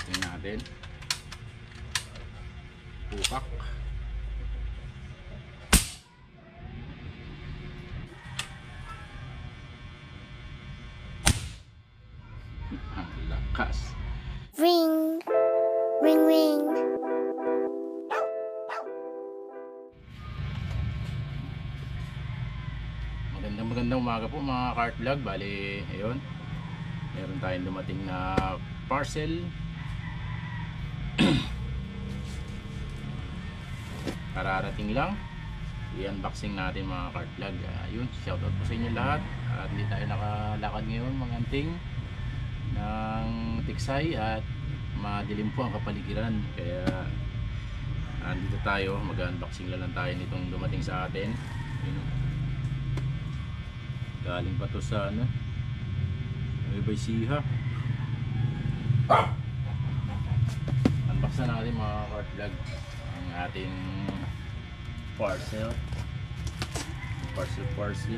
Tingnan natin. Pukak. Ang lakas. Ring, ring, ring. Magandang umaga po mga cart vlog. Bali, ayun, meron tayong dumating na parcel. Kararating lang. I-unboxing natin mga cart vlog. Ayun, shoutout po sa inyo lahat. At hindi tayo nakalakad ngayon mga anting ng Tiksay at madilim po ang kapaligiran. Kaya andito tayo, mag-unboxing lang tayo nitong dumating sa atin. Ayun, galing pa to sa ano, Nueva Ecija. Unbox na natin mga cart vlog ang ating parcel. Hindi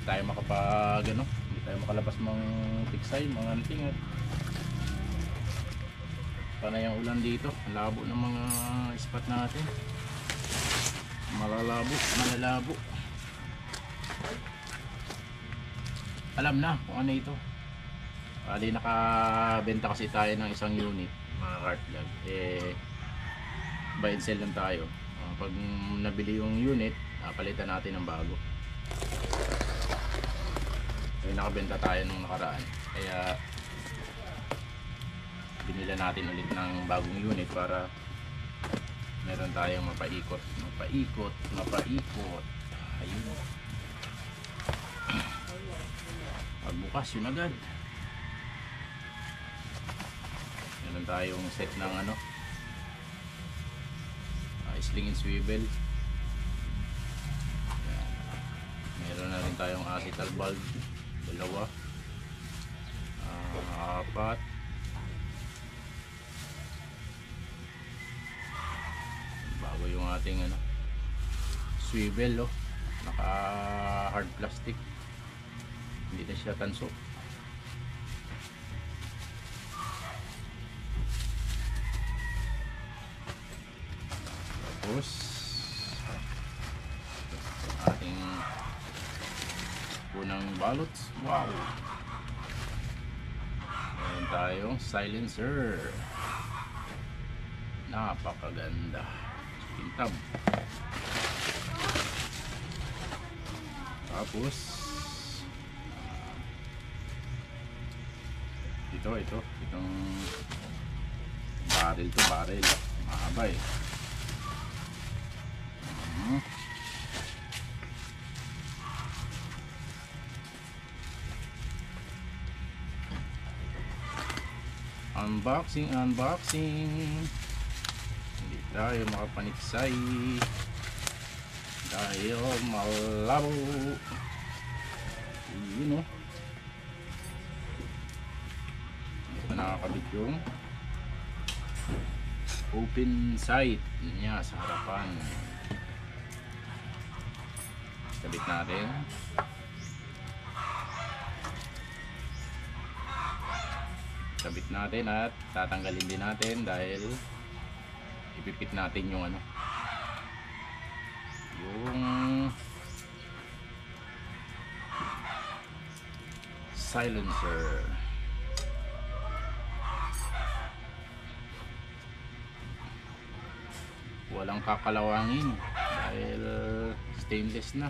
tayo makapag ano, hindi tayo makalabas ng Tiksay mga anting at panay ang ulan dito. Ang labo ng mga spot natin, malalabo. Alam na kung ano ito. Bali, nakabenta kasi tayo ng isang unit mga cart vlog. Buy and sell lang tayo. Pag nabili yung unit, palitan natin ng bago. Nakabenta tayo nung nakaraan. Kaya binila natin ulit ng bagong unit para meron tayong mapaikot. Ayun. Pagbukas yun agad. Meron tayong set ng ano, sling and swivel. Ayan. Meron na rin tayong acetal bulb, dalawa, 4. Bago yung ating ano, swivel, naka hard plastic, hindi na siya tanso. Tapos ating punang balots. Wow, meron tayong silencer, napakaganda, kintab. Tapos itong barrel, mahaba eh. Unboxing. Hindi tayo makapaniksay dahil malabo. Yun, hindi pa nakakabit yung open sight niya sa harapan. Kabit natin at tatanggalin din natin dahil ipipit natin yung ano, yung silencer. Walang kakalawangin dahil stainless na.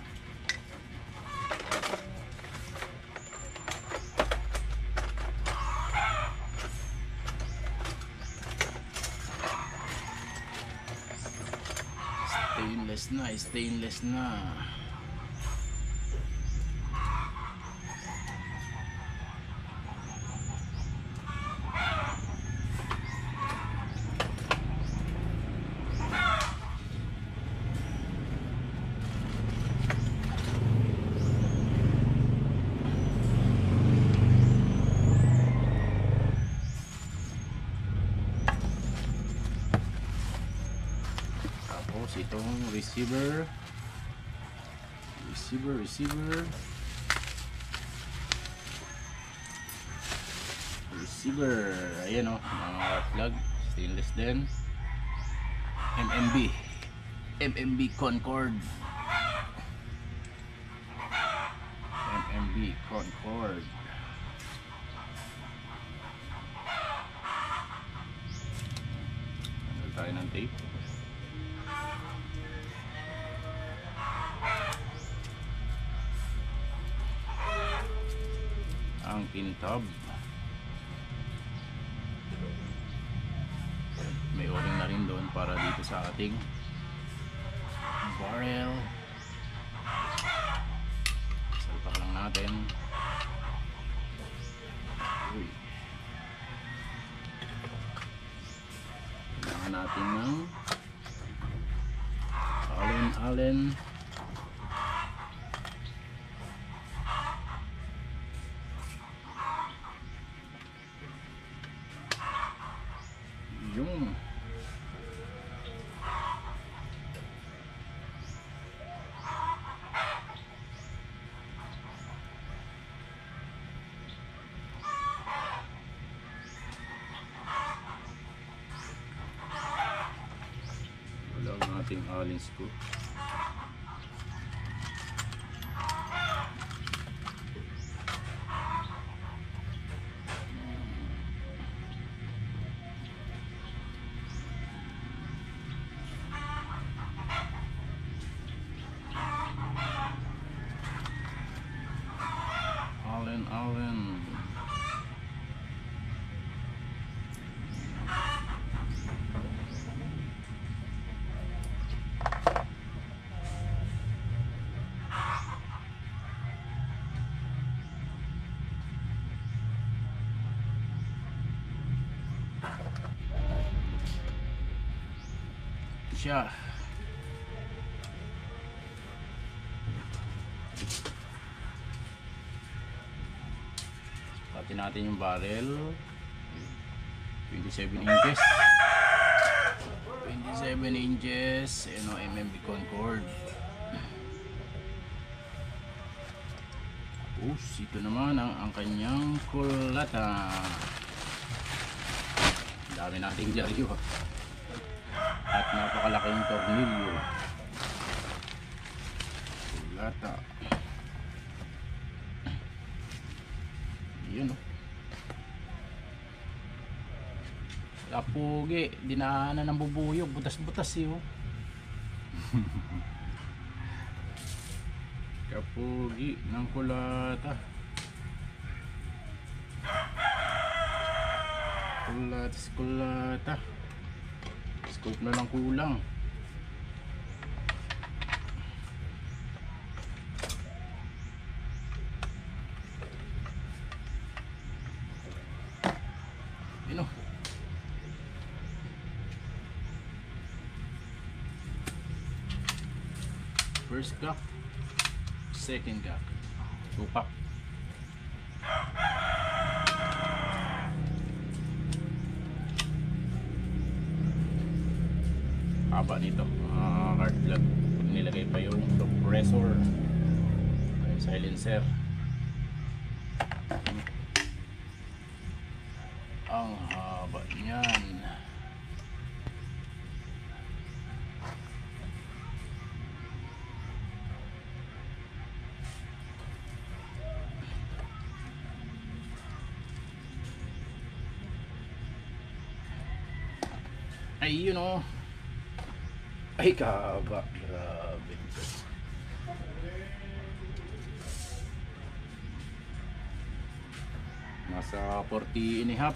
Stainless na. Itong receiver. receiver. Ayan o, mga arc plug, stainless din. MMB Concord. MMB Concord. Tanggal tayo ng tape. Ang pintab. May o-ring na rin doon para dito sa ating barrel. Salpak lang natin. Uy. Kailangan natin ng Allen yung ating Allen screw. Allen. Siya. Pati natin yung barrel. 27 inches. 27 inches. Ano, MMB Concord. Tapos ito naman ang kanyang kulata. Dami nating dyaryo. At napakalaking tornilyo. Kulata. Yun o. Kapugi, dinaanan ng bubuyog, butas-butas yun. Kapugi ng kulata. Kulata. Scope na lang kulang. Yun o. First gap, second gap, tupak. Haba nito, hard plug. Nilagay pa yung compressor, yung silencer. Ang haba niyan. Ay, yun o. Ay, kahaba. Grabe. Nasa 40.5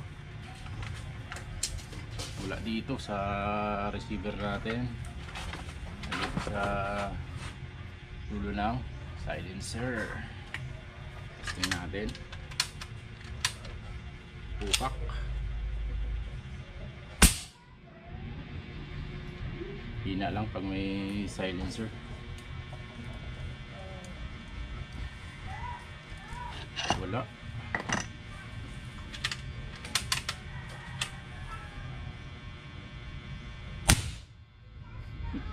mula dito sa receiver natin, dito sa dulo ng silencer. Testing natin. Pupak. Hina lang pag may silencer. Wala.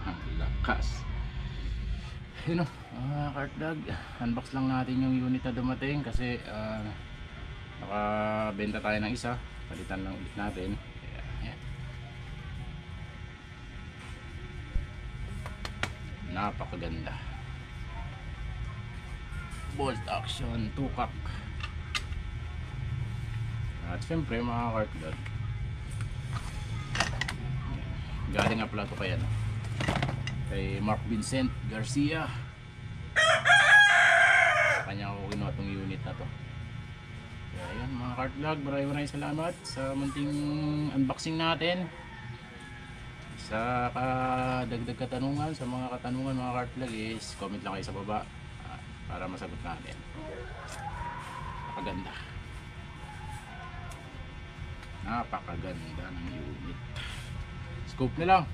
Ang lakas. Yun o, cart dog. Unbox lang natin yung unit na dumating kasi Nakabenta tayo ng isa, palitan lang ulit natin. Kaya, ayan. Napakaganda. Bolt action, tukak. At syempre mga kartlog, galing nga pala ito kay, ano, kay Mark Vincent Garcia. Sa kanya ako kinuha itong unit na to. Kaya yun mga kartlog, maraming salamat sa munting unboxing natin. Sa dagdag katanungan, sa mga katanungan mga kartlog is comment lang kayo sa baba para masagot natin. Napakaganda. Napakaganda ng unit. Scope na lang.